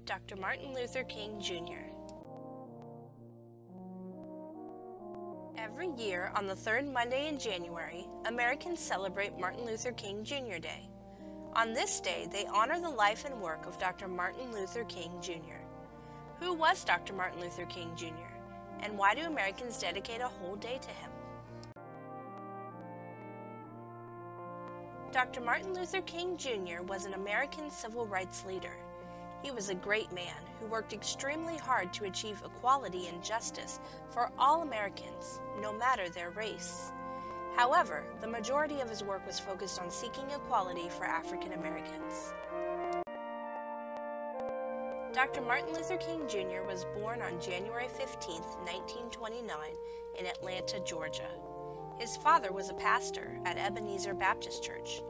Dr. Martin Luther King, Jr. Every year on the third Monday in January, Americans celebrate Martin Luther King, Jr. Day. On this day, they honor the life and work of Dr. Martin Luther King, Jr. Who was Dr. Martin Luther King, Jr., and why do Americans dedicate a whole day to him? Dr. Martin Luther King, Jr. was an American civil rights leader. He was a great man who worked extremely hard to achieve equality and justice for all Americans, no matter their race. However, the majority of his work was focused on seeking equality for African Americans. Dr. Martin Luther King Jr. was born on January 15, 1929, in Atlanta, Georgia. His father was a pastor at Ebenezer Baptist Church.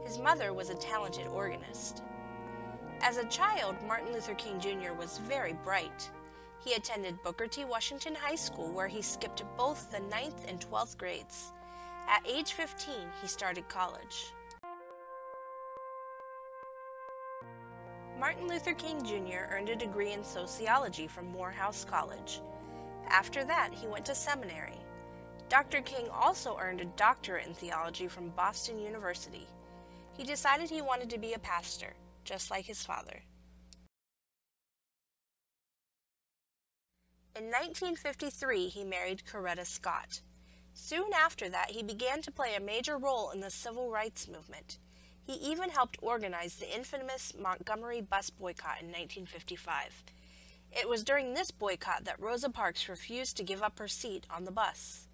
His mother was a talented organist. As a child, Martin Luther King Jr. was very bright. He attended Booker T. Washington High School, where he skipped both the 9th and 12th grades. At age 15, he started college. Martin Luther King Jr. earned a degree in sociology from Morehouse College. After that, he went to seminary. Dr. King also earned a doctorate in theology from Boston University. He decided he wanted to be a pastor, just like his father. In 1953, he married Coretta Scott. Soon after that, he began to play a major role in the civil rights movement. He even helped organize the infamous Montgomery bus boycott in 1955. It was during this boycott that Rosa Parks refused to give up her seat on the bus.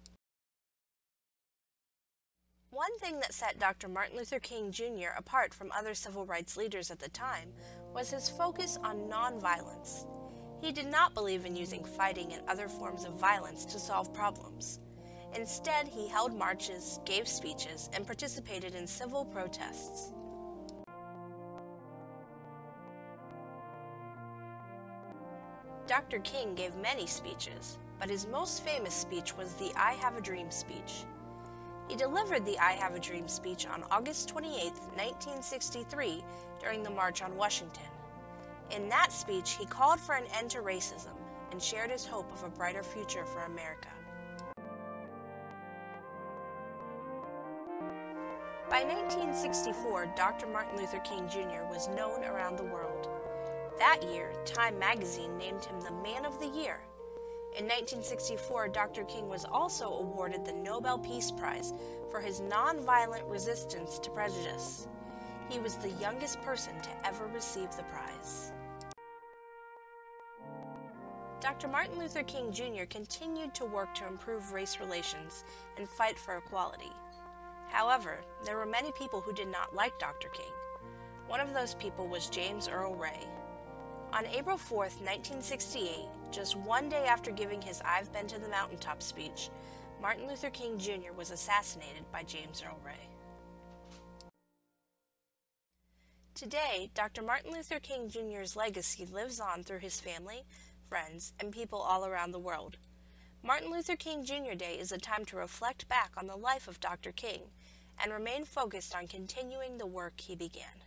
One thing that set Dr. Martin Luther King Jr. apart from other civil rights leaders at the time was his focus on nonviolence. He did not believe in using fighting and other forms of violence to solve problems. Instead, he held marches, gave speeches, and participated in civil protests. Dr. King gave many speeches, but his most famous speech was the I Have a Dream speech. He delivered the I Have a Dream speech on August 28, 1963, during the March on Washington. In that speech, he called for an end to racism and shared his hope of a brighter future for America. By 1964, Dr. Martin Luther King Jr. was known around the world. That year, Time magazine named him the Man of the Year. In 1964, Dr. King was also awarded the Nobel Peace Prize for his nonviolent resistance to prejudice. He was the youngest person to ever receive the prize. Dr. Martin Luther King Jr. continued to work to improve race relations and fight for equality. However, there were many people who did not like Dr. King. One of those people was James Earl Ray. On April 4, 1968, just one day after giving his I've Been to the Mountaintop speech, Martin Luther King Jr. was assassinated by James Earl Ray. Today, Dr. Martin Luther King Jr.'s legacy lives on through his family, friends, and people all around the world. Martin Luther King Jr. Day is a time to reflect back on the life of Dr. King and remain focused on continuing the work he began.